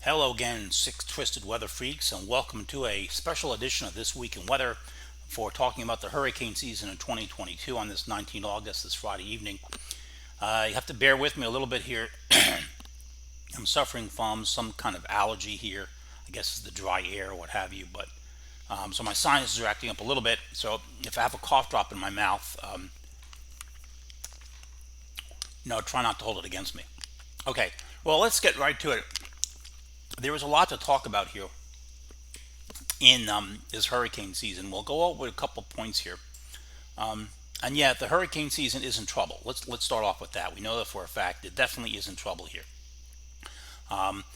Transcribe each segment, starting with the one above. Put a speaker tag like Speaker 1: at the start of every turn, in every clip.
Speaker 1: Hello again, six twisted weather freaks, and welcome to a special edition of This Week in Weather for talking about the hurricane season in 2022 on this 19th August, this Friday evening. You have to bear with me a little bit here. I'm suffering from some kind of allergy here. I guess it's the dry air or what have you, but so my sinuses are acting up a little bit. So if I have a cough drop in my mouth, try not to hold it against me. Okay, well, let's get right to it. There is a lot to talk about here in this hurricane season. We'll go over a couple points here. And yeah, the hurricane season is in trouble. Let's start off with that. We know that for a fact. It definitely is in trouble here.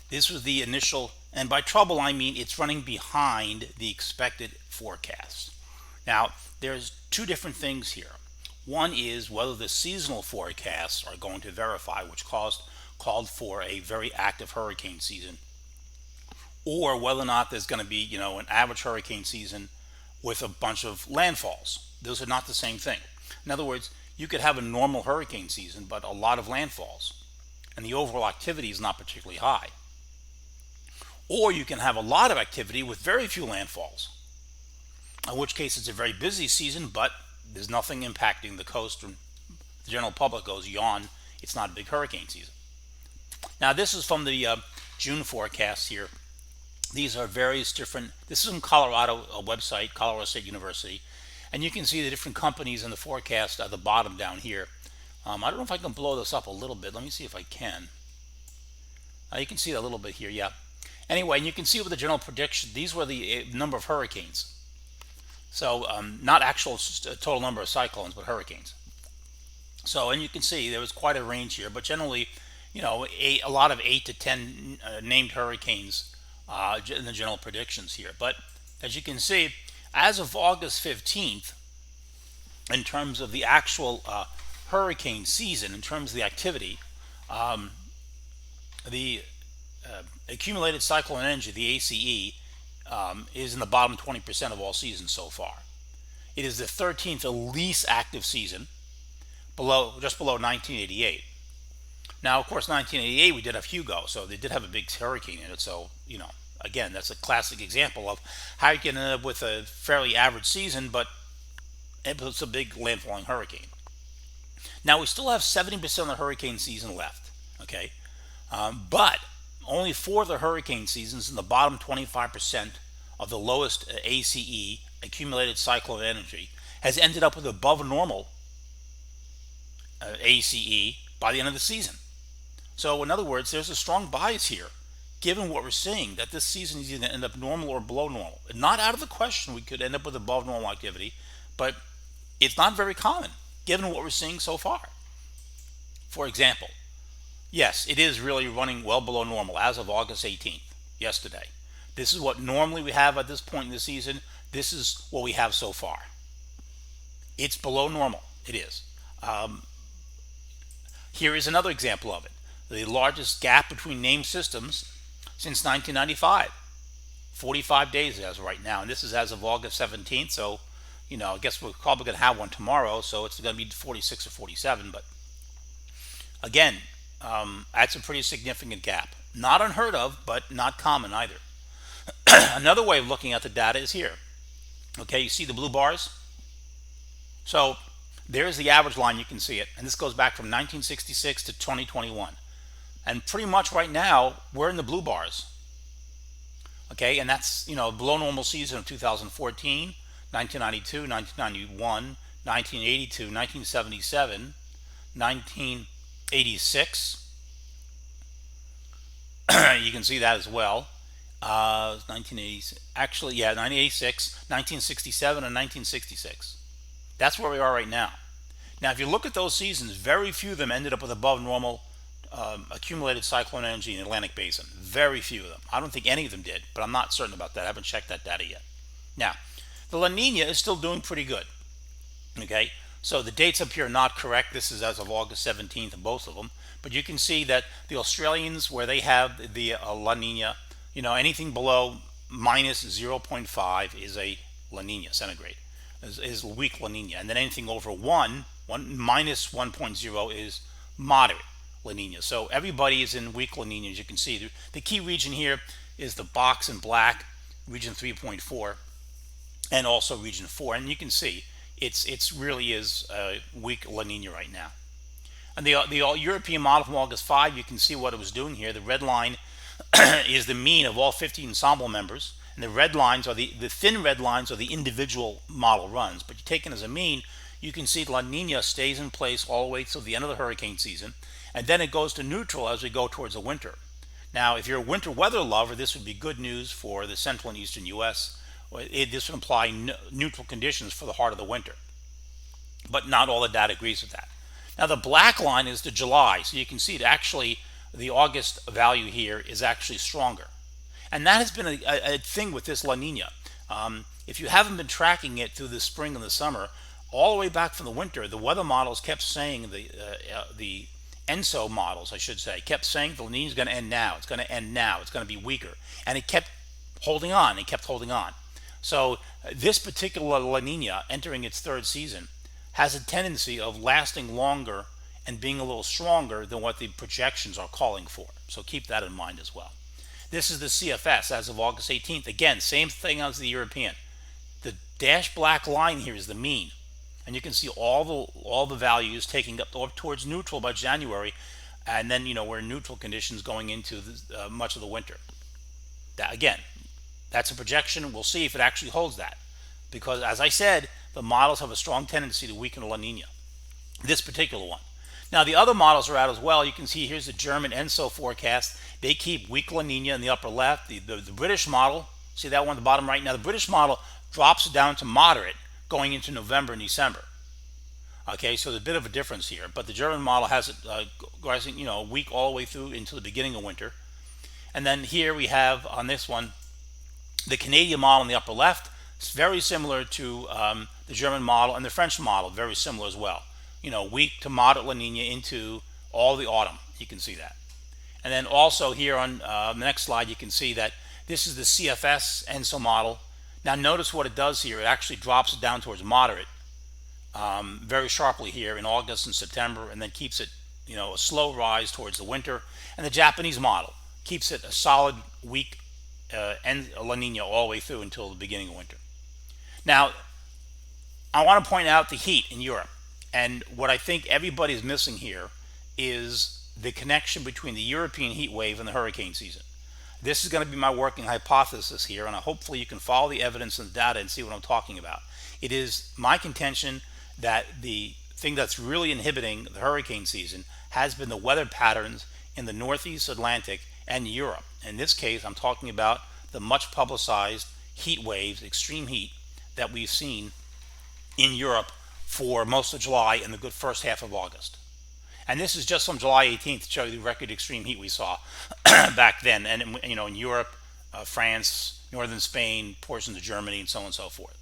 Speaker 1: This was the initial, and by trouble I mean it's running behind the expected forecast. Now, there's two different things here. One is whether the seasonal forecasts are going to verify, which called for a very active hurricane season, or whether or not there's going to be, an average hurricane season with a bunch of landfalls. Those are not the same thing. In other words, you could have a normal hurricane season, but a lot of landfalls, and the overall activity is not particularly high. Or you can have a lot of activity with very few landfalls, in which case it's a very busy season, but there's nothing impacting the coast, and the general public goes, yawn, it's not a big hurricane season. Now, this is from the June forecast here. These are various different, this is from Colorado, a website, Colorado State University, and you can see the different companies in the forecast at the bottom down here. I don't know if I can blow this up a little bit. Let me see if I can. You can see it a little bit here, yeah. Anyway, and you can see with the general prediction, these were the number of hurricanes. So not actual total number of cyclones, but hurricanes. So, and you can see there was quite a range here, but generally, a lot of 8 to 10 named hurricanes in the general predictions here. But as you can see, as of August 15th, in terms of the actual hurricane season, in terms of the activity, the accumulated cyclone energy, the ACE, is in the bottom 20% of all seasons so far. It is the 13th least active season, just below 1988. Now, of course, 1988 we did have Hugo, so they did have a big hurricane in it. So, again, that's a classic example of how you can end up with a fairly average season, but it's a big landfalling hurricane. Now, we still have 70% of the hurricane season left, okay? But only 4 of the hurricane seasons in the bottom 25% of the lowest ACE, accumulated cyclone energy, has ended up with above normal ACE by the end of the season. So in other words, there's a strong bias here, given what we're seeing, that this season is either end up normal or below normal. Not out of the question we could end up with above normal activity, but it's not very common, given what we're seeing so far. For example, yes, it is really running well below normal as of August 18th, yesterday. This is what normally we have at this point in the season. This is what we have so far. It's below normal. It is. Here is another example of it. The largest gap between named systems since 1995. 45 days as of right now. And this is as of August 17th. So, I guess we're probably going to have one tomorrow. So it's going to be 46 or 47. But again, that's a pretty significant gap. Not unheard of, but not common either. Another way of looking at the data is here. Okay, you see the blue bars? So there's the average line, you can see it. And this goes back from 1966 to 2021. And pretty much right now, we're in the blue bars. Okay, and that's, below normal season of 2014, 1992, 1991, 1982, 1977, 1986. You can see that as well. 1986, 1967, and 1966. That's where we are right now. Now, if you look at those seasons, very few of them ended up with above normal accumulated cyclone energy in the Atlantic Basin. Very few of them. I don't think any of them did, but I'm not certain about that. I haven't checked that data yet. Now, the La Nina is still doing pretty good. Okay, so the dates up here are not correct. This is as of August 17th in both of them. But you can see that the Australians, where they have the La Nina, anything below minus 0.5 is a La Nina centigrade, is weak La Nina. And then anything over 1 minus 1.0 is moderate La Nina. So everybody is in weak La Nina, as you can see. The key region here is the box in black, region 3.4, and also region 4. And you can see it's really is weak La Nina right now. And the European model from August 5, you can see what it was doing here. The red line is the mean of all 50 ensemble members, and the red lines are the thin red lines are the individual model runs. But you take it as a mean, you can see La Nina stays in place all the way till the end of the hurricane season, and then it goes to neutral as we go towards the winter. Now, if you're a winter weather lover, this would be good news for the central and eastern U.S. This would imply neutral conditions for the heart of the winter, but not all the data agrees with that. Now, the black line is the July, so you can see that actually the August value here is actually stronger. And that has been a thing with this La Nina. If you haven't been tracking it through the spring and the summer, all the way back from the winter, the weather models kept saying, the Enso models, I should say, kept saying the La Nina is going to end now. It's going to end now. It's going to be weaker. And it kept holding on. It kept holding on. So this particular La Nina, entering its third season, has a tendency of lasting longer and being a little stronger than what the projections are calling for. So keep that in mind as well. This is the CFS as of August 18th. Again, same thing as the European. The dashed black line here is the mean. And you can see all the values taking up towards neutral by January, and then we're in neutral conditions going into much of the winter. That, again, that's a projection. We'll see if it actually holds that, because as I said, the models have a strong tendency to weaken La Nina. This particular one. Now the other models are out as well. You can see here's the German Enso forecast. They keep weak La Nina in the upper left. The British model, see that one at the bottom right. Now the British model drops down to moderate going into November and December. Okay, so there's a bit of a difference here, but the German model has it rising, weak all the way through into the beginning of winter. And then here we have on this one the Canadian model in the upper left. It's very similar to the German model, and the French model very similar as well. Weak to moderate La Nina into all the autumn. You can see that. And then also here on the next slide, you can see that this is the Cfs Enso Model. Now notice what it does here. It actually drops it down towards moderate very sharply here in August and September, and then keeps it, a slow rise towards the winter. And the Japanese model keeps it a solid weak La Nina all the way through until the beginning of winter. Now, I want to point out the heat in Europe. And what I think everybody's missing here is the connection between the European heat wave and the hurricane season. This is going to be my working hypothesis here, and hopefully you can follow the evidence and the data and see what I'm talking about. It is my contention that the thing that's really inhibiting the hurricane season has been the weather patterns in the Northeast Atlantic and Europe. In this case, I'm talking about the much publicized heat waves, extreme heat, that we've seen in Europe for most of July and the good first half of August. And this is just from July 18th to show you the record extreme heat we saw back then. And in Europe, France, northern Spain, portions of Germany, and so on and so forth.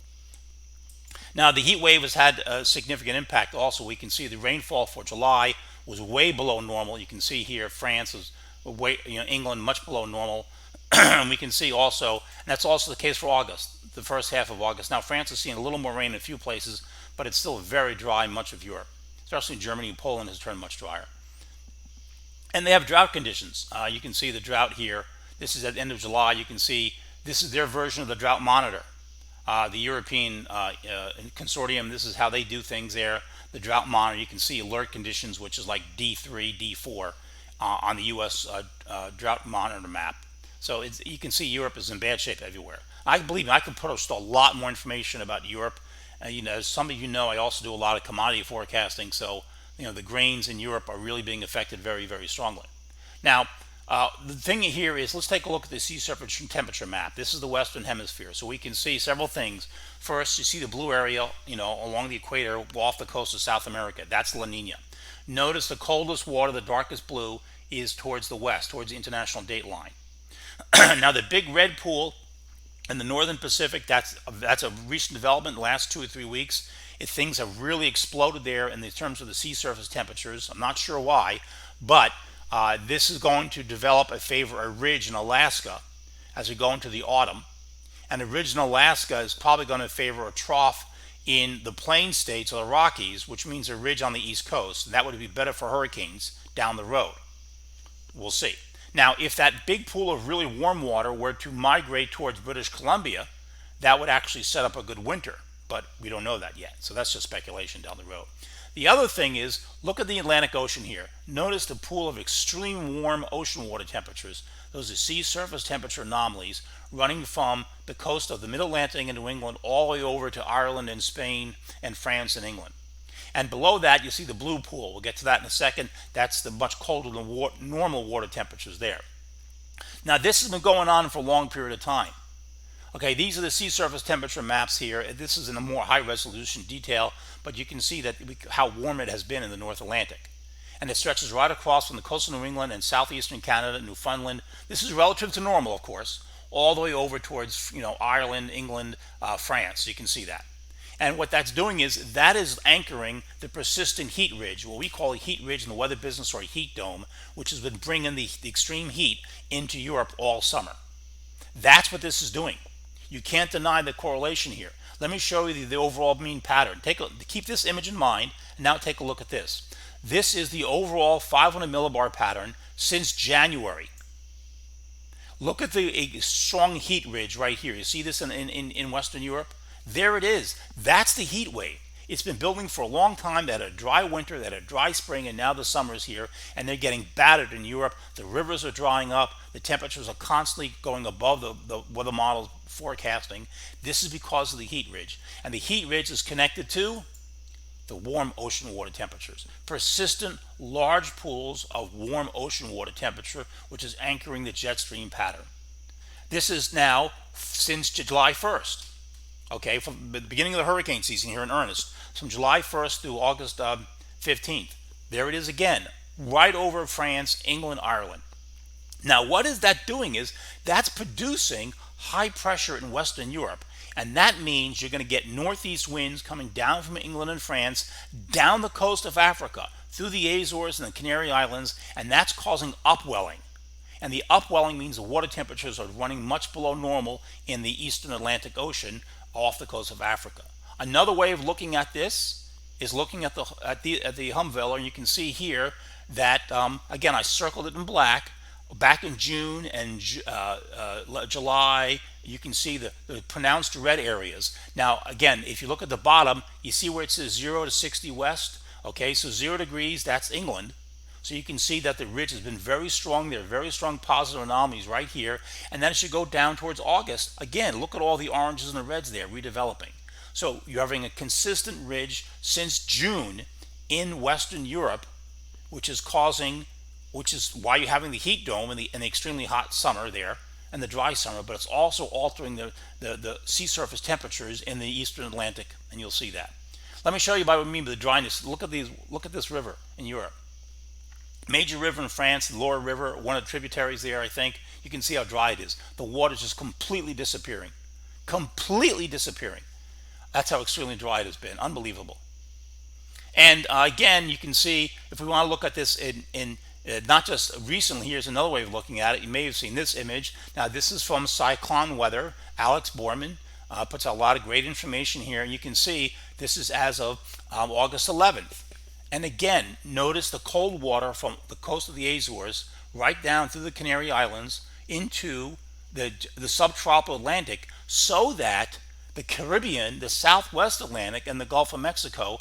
Speaker 1: Now the heat wave has had a significant impact also. We can see the rainfall for July was way below normal. You can see here France was way, England much below normal. And we can see also, and that's also the case for August, the first half of August. Now France is seeing a little more rain in a few places, but it's still very dry in much of Europe. Especially Germany and Poland has turned much drier. And they have drought conditions. You can see the drought here. This is at the end of July. You can see this is their version of the drought monitor. The European consortium, this is how they do things there. The drought monitor, you can see alert conditions, which is like D3, D4 on the U.S. Drought monitor map. So you can see Europe is in bad shape everywhere. I believe I could post a lot more information about Europe. As some of you know, I also do a lot of commodity forecasting. So, the grains in Europe are really being affected very, very strongly. Now, the thing here is, let's take a look at the sea surface temperature map. This is the Western Hemisphere. So we can see several things. First, you see the blue area, along the equator off the coast of South America. That's La Nina. Notice the coldest water, the darkest blue, is towards the west, towards the international date line. Now, the big red pool in the northern Pacific, that's a recent development in the last 2 or 3 weeks. Things have really exploded there in terms of the sea surface temperatures. I'm not sure why, but this is going to develop a ridge in Alaska as we go into the autumn. And a ridge in Alaska is probably going to favor a trough in the plain states or the Rockies, which means a ridge on the East Coast. That would be better for hurricanes down the road. We'll see. Now, if that big pool of really warm water were to migrate towards British Columbia, that would actually set up a good winter, but we don't know that yet. So that's just speculation down the road. The other thing is, look at the Atlantic Ocean here. Notice the pool of extreme warm ocean water temperatures. Those are sea surface temperature anomalies running from the coast of the Mid-Atlantic and New England all the way over to Ireland and Spain and France and England. And below that, you see the blue pool. We'll get to that in a second. That's the much colder than normal water temperatures there. Now, this has been going on for a long period of time. Okay, these are the sea surface temperature maps here. This is in a more high resolution detail, but you can see that how warm it has been in the North Atlantic. And it stretches right across from the coast of New England and southeastern Canada, Newfoundland. This is relative to normal, of course, all the way over towards Ireland, England, France. So you can see that. And what that's doing is that is anchoring the persistent heat ridge, what we call a heat ridge in the weather business, or a heat dome, which has been bringing the extreme heat into Europe all summer. That's what this is doing. You can't deny the correlation here. Let me show you the overall mean pattern. Keep this image in mind, and now take a look at this. This is the overall 500 millibar pattern since January. Look at the strong heat ridge right here. You see this in Western Europe? There it is. That's the heat wave. It's been building for a long time. They had a dry winter, they had a dry spring, and now the summer's here, and they're getting battered in Europe. The rivers are drying up. The temperatures are constantly going above the weather model forecasting. This is because of the heat ridge. And the heat ridge is connected to the warm ocean water temperatures. Persistent, large pools of warm ocean water temperature, which is anchoring the jet stream pattern. This is now since July 1st. Okay, from the beginning of the hurricane season here in earnest, from July 1st through August 15th. There it is again, right over France, England, Ireland. Now, what is that doing is that's producing high pressure in Western Europe, and that means you're going to get northeast winds coming down from England and France, down the coast of Africa, through the Azores and the Canary Islands, and that's causing upwelling. And the upwelling means the water temperatures are running much below normal in the eastern Atlantic Ocean, off the coast of Africa. Another way of looking at this is looking at the Humvela, and you can see here that again I circled it in black. Back in June and July, you can see the pronounced red areas. Now again, if you look at the bottom, you see where it says 0 to 60 west. Okay, so 0 degrees, that's England. So you can see that the ridge has been very strong. There are very strong positive anomalies right here. And then as you go down towards August, again, look at all the oranges and the reds there redeveloping. So you're having a consistent ridge since June in Western Europe, which is why you're having the heat dome and the extremely hot summer there and the dry summer, but it's also altering the sea surface temperatures in the eastern Atlantic, and you'll see that. Let me show you what I mean by the dryness. Look at this river in Europe. Major river in France, the Loire River, one of the tributaries there, I think. You can see how dry it is. The water's just completely disappearing. Completely disappearing. That's how extremely dry it has been. Unbelievable. And again, you can see, if we want to look at this in not just recently, here's another way of looking at it. You may have seen this image. Now, this is from Cyclone Weather. Alex Borman puts out a lot of great information here. And you can see this is as of August 11th. And again, notice the cold water from the coast of the Azores right down through the Canary Islands into the subtropical Atlantic, so that the Caribbean, the Southwest Atlantic, and the Gulf of Mexico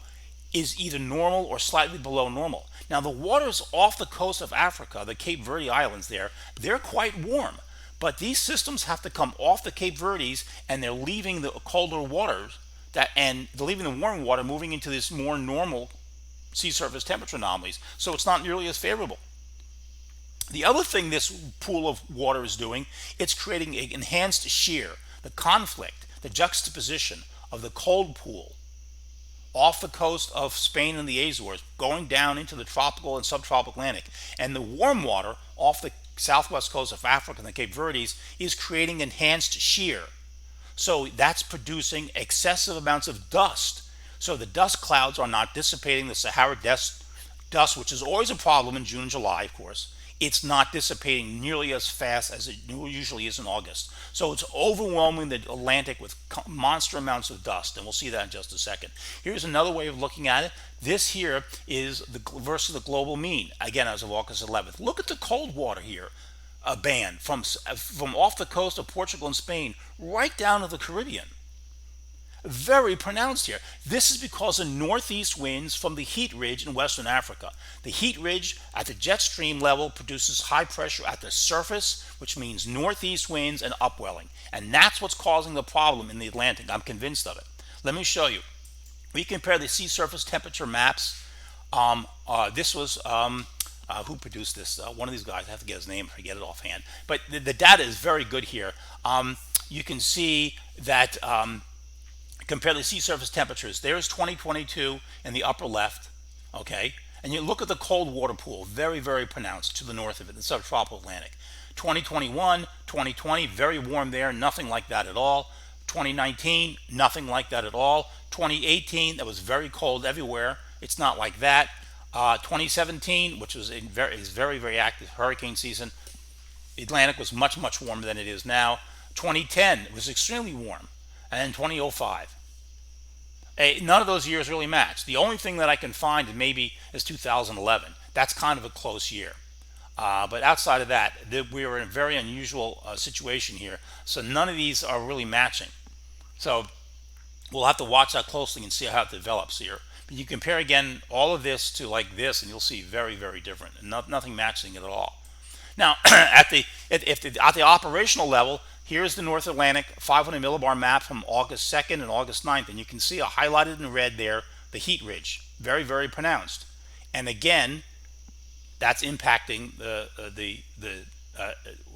Speaker 1: is either normal or slightly below normal. Now, the waters off the coast of Africa, the Cape Verde Islands there, they're quite warm. But these systems have to come off the Cape Verdes, and they're leaving the colder waters, and they're leaving the warm water moving into this more normal sea surface temperature anomalies, so it's not nearly as favorable. The other thing this pool of water is doing, it's creating an enhanced shear, the conflict, the juxtaposition of the cold pool off the coast of Spain and the Azores, going down into the tropical and subtropical Atlantic, and the warm water off the southwest coast of Africa and the Cape Verdes is creating enhanced shear. So that's producing excessive amounts of dust. So the dust clouds are not dissipating. The Sahara dust, which is always a problem in June and July, of course, it's not dissipating nearly as fast as it usually is in August. So it's overwhelming the Atlantic with monster amounts of dust, and we'll see that in just a second. Here's another way of looking at it. This here is the versus the global mean, again as of August 11th. Look at the cold water here, a band from off the coast of Portugal and Spain right down to the Caribbean. Very pronounced here. This is because of northeast winds from the heat ridge in Western Africa. The heat ridge at the jet stream level produces high pressure at the surface, which means northeast winds and upwelling. And that's what's causing the problem in the Atlantic. I'm convinced of it. Let me show you. We compare the sea surface temperature maps. This was, who produced this? One of these guys, I have to get his name, I forget it offhand. But the data is very good here. You can see that compare the sea surface temperatures. There's 2022 in the upper left, okay? And you look at the cold water pool, very, very pronounced to the north of it, the subtropical Atlantic. 2021, 2020, very warm there, nothing like that at all. 2019, nothing like that at all. 2018, that was very cold everywhere. It's not like that. 2017, which was very, very active hurricane season, the Atlantic was much, much warmer than it is now. 2010, it was extremely warm. And 2005. None of those years really match. The only thing that I can find maybe is 2011. That's kind of a close year. But outside of that, we are in a very unusual situation here. So none of these are really matching. So we'll have to watch that closely and see how it develops here. But you compare again all of this to like this, and you'll see very, very different, and nothing matching it at all. Now, at the operational level, here's the North Atlantic 500 millibar map from August 2nd and August 9th, and you can see highlighted in red there the heat ridge, very, very pronounced. And again, that's impacting the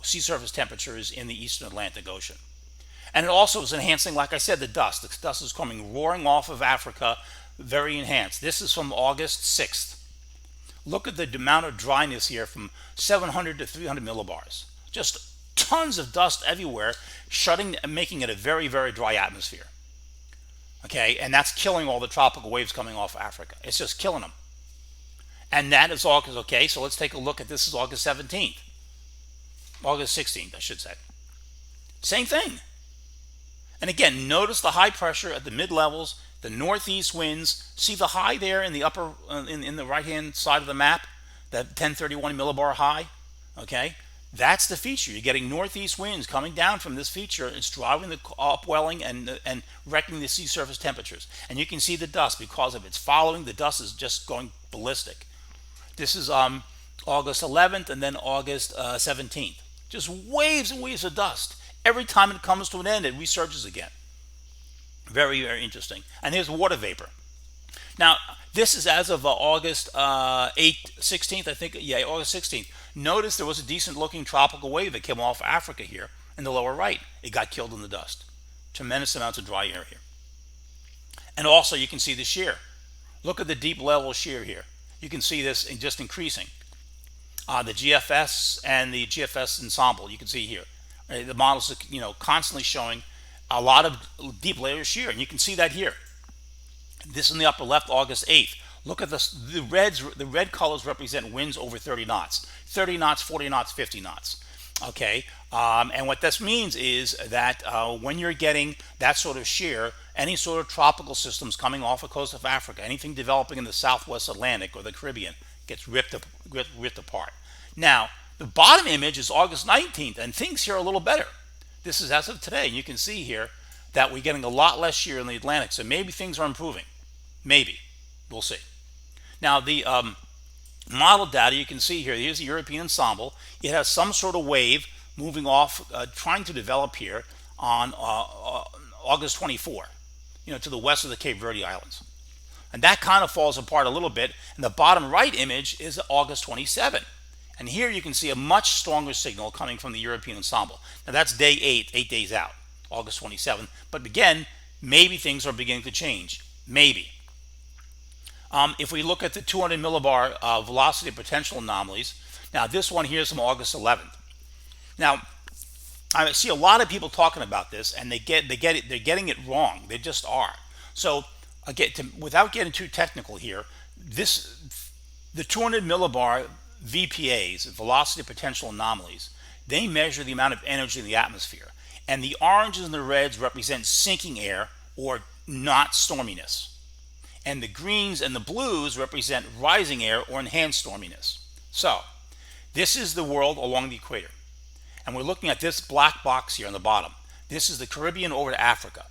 Speaker 1: sea surface temperatures in the Eastern Atlantic Ocean. And it also is enhancing, like I said, the dust. The dust is coming roaring off of Africa, very enhanced. This is from August 6th. Look at the amount of dryness here from 700 to 300 millibars. Just tons of dust everywhere, making it a very, very dry atmosphere. Okay, and that's killing all the tropical waves coming off Africa. It's just killing them. And that is August, okay, so let's take a look at this is August 17th. August 16th, I should say. Same thing. And again, notice the high pressure at the mid-levels, the northeast winds. See the high there in the upper, in the right-hand side of the map, that 1031 millibar high, okay? That's the feature. You're getting northeast winds coming down from this feature. It's driving the upwelling and wrecking the sea surface temperatures. And you can see the dust because of its following. The dust is just going ballistic. This is August 11th and then August 17th. Just waves and waves of dust. Every time it comes to an end, it resurges again. Very, very interesting. And here's water vapor. Now, this is as of August 16th, I think. Yeah, August 16th. Notice there was a decent looking tropical wave that came off Africa here in the lower right. It got killed in the dust. Tremendous amounts of dry air here. And also you can see the shear. Look at the deep level shear here. You can see this just increasing. The GFS and the Cfs Ensemble, you can see here. The models, constantly showing a lot of deep layer shear, and you can see that here. This in the upper left, August 8th. Look at this. The red colors represent winds over 30 knots. 30 knots, 40 knots, 50 knots. Okay, and what this means is that when you're getting that sort of shear, any sort of tropical systems coming off the coast of Africa, anything developing in the Southwest Atlantic or the Caribbean, gets ripped apart. Now, the bottom image is August 19th, and things here are a little better. This is as of today, and you can see here that we're getting a lot less shear in the Atlantic, so maybe things are improving. Maybe. We'll see. Now, the model data you can see here, here's the European Ensemble. It has some sort of wave moving off, trying to develop here on August 24, to the west of the Cape Verde Islands. And that kind of falls apart a little bit, and the bottom right image is August 27. And here you can see a much stronger signal coming from the European Ensemble. Now that's day 8 days out, August 27. But again, maybe things are beginning to change. Maybe. If we look at the 200 millibar velocity potential anomalies, now this one here is from August 11th. Now, I see a lot of people talking about this, and they're getting it wrong. They just are. So again, without getting too technical here, the 200 millibar VPAs, velocity potential anomalies. They measure the amount of energy in the atmosphere. And the oranges and the reds represent sinking air or not storminess. And the greens and the blues represent rising air or enhanced storminess. So, this is the world along the equator. And we're looking at this black box here on the bottom. This is the Caribbean over to Africa.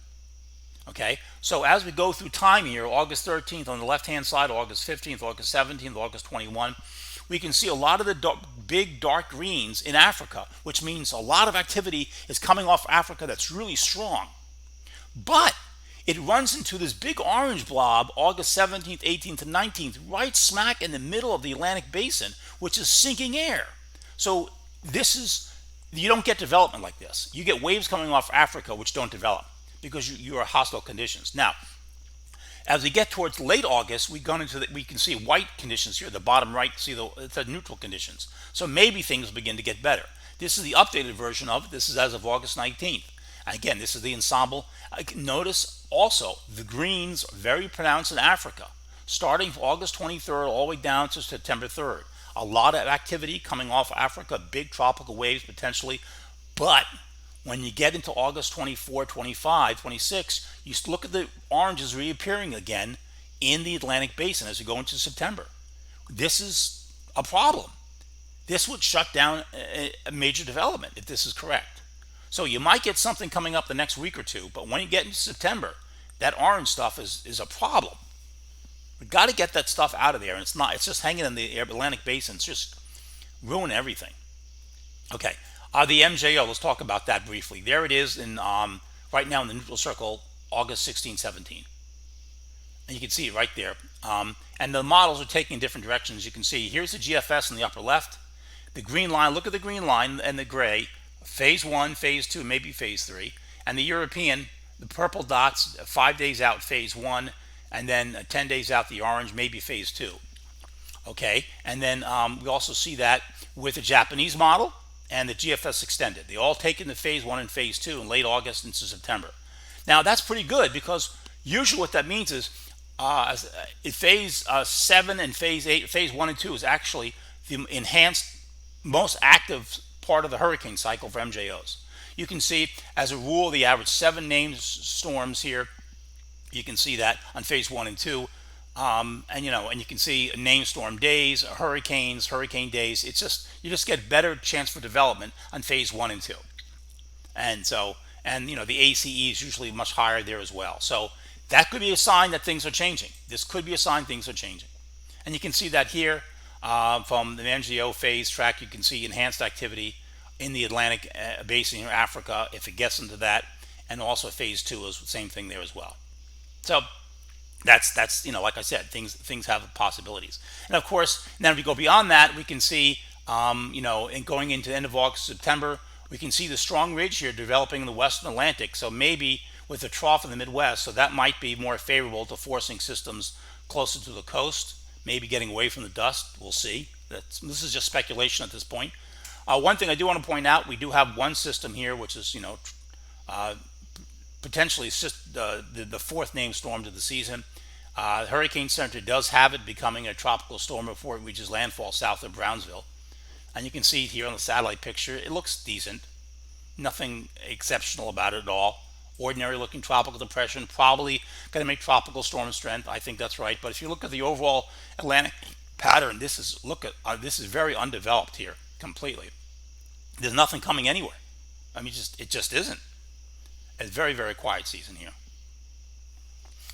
Speaker 1: Okay, so as we go through time here, August 13th on the left-hand side, August 15th, August 17th, August 21, we can see a lot of the big dark greens in Africa, which means a lot of activity is coming off Africa that's really strong. But it runs into this big orange blob, August 17th, 18th, and 19th, right smack in the middle of the Atlantic Basin, which is sinking air. So you don't get development like this. You get waves coming off Africa which don't develop because you are hostile conditions. Now, as we get towards late August, we can see white conditions here. The bottom right, see the neutral conditions. So maybe things begin to get better. This is the updated version of it. This is as of August 19th. Again, this is the ensemble. Notice also the greens are very pronounced in Africa, starting from August 23rd all the way down to September 3rd. A lot of activity coming off Africa, big tropical waves potentially. But when you get into August 24, 25, 26, you look at the oranges reappearing again in the Atlantic Basin as you go into September. This is a problem. This would shut down a major development if this is correct. So you might get something coming up the next week or two, but when you get into September, that orange stuff is a problem. We've got to get that stuff out of there, and it's just hanging in the Atlantic Basin. It's just ruining everything. Okay, the MJO, let's talk about that briefly. There it is in right now in the neutral circle, August 16, 17. And you can see it right there. And the models are taking different directions. You can see here's the GFS in the upper left. The green line, look at the green line and the gray. Phase 1, Phase 2, maybe Phase 3. And the European, the purple dots, 5 days out, Phase 1. And then 10 days out, the orange, maybe Phase 2. Okay, and then we also see that with the Japanese model and the GFS extended. They all take into Phase 1 and Phase 2 in late August into September. Now, that's pretty good because usually what that means is Phase 7 and Phase 8, Phase 1 and 2 is actually the enhanced, most active part of the hurricane cycle for MJOs. You can see, as a rule, the average 7 named storms here. You can see that on Phase 1 and 2. And you can see named storm days, hurricanes, hurricane days. It's just, you just get better chance for development on Phase 1 and 2. And so, the ACE is usually much higher there as well. So that could be a sign that things are changing. This could be a sign things are changing. And you can see that here from the MJO phase track. You can see enhanced activity in the Atlantic Basin in Africa if it gets into that. And also Phase 2 is the same thing there as well. So that's like I said, things have possibilities. And of course, then if we go beyond that, we can see and going into the end of August, September, we can see the strong ridge here developing in the Western Atlantic. So maybe with the trough in the Midwest, so that might be more favorable to forcing systems closer to the coast, maybe getting away from the dust. We'll see. This is just speculation at this point. One thing I do want to point out, we do have one system here, which is potentially the fourth named storm of the season. The Hurricane Center does have it becoming a tropical storm before it reaches landfall south of Brownsville. And you can see it here on the satellite picture. It looks decent. Nothing exceptional about it at all. Ordinary looking tropical depression, probably going to make tropical storm strength. I think that's right. But if you look at the overall Atlantic pattern, this is very undeveloped here completely. There's nothing coming anywhere. I mean, it just isn't. It's very, very quiet season here.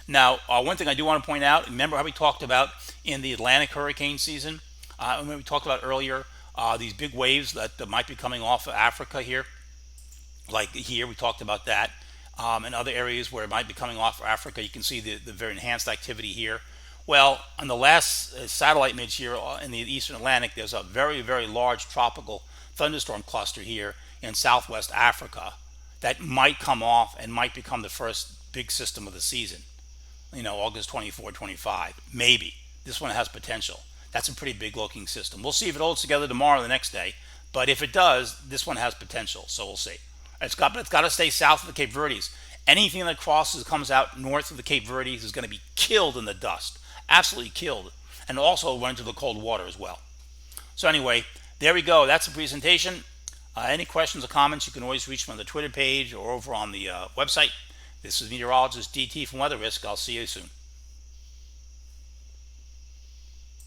Speaker 1: Now, one thing I do want to point out, remember how we talked about in the Atlantic hurricane season, when we talked about earlier, these big waves that might be coming off of Africa here, like here, we talked about that, and other areas where it might be coming off of Africa. You can see the very enhanced activity here. Well, on the last satellite image here in the Eastern Atlantic, there's a very, very large tropical thunderstorm cluster here in Southwest Africa that might come off and might become the first big system of the season. August 24, 25, maybe. This one has potential. That's a pretty big looking system. We'll see if it holds together tomorrow or the next day. But if it does, this one has potential. So we'll see. It's got to stay south of the Cape Verdes. Anything that comes out north of the Cape Verdes is going to be killed in the dust. Absolutely killed. And also run into the cold water as well. So anyway, there we go. That's the presentation. Any questions or comments, you can always reach me on the Twitter page or over on the website. This is meteorologist DT from Weather Risk. I'll see you soon.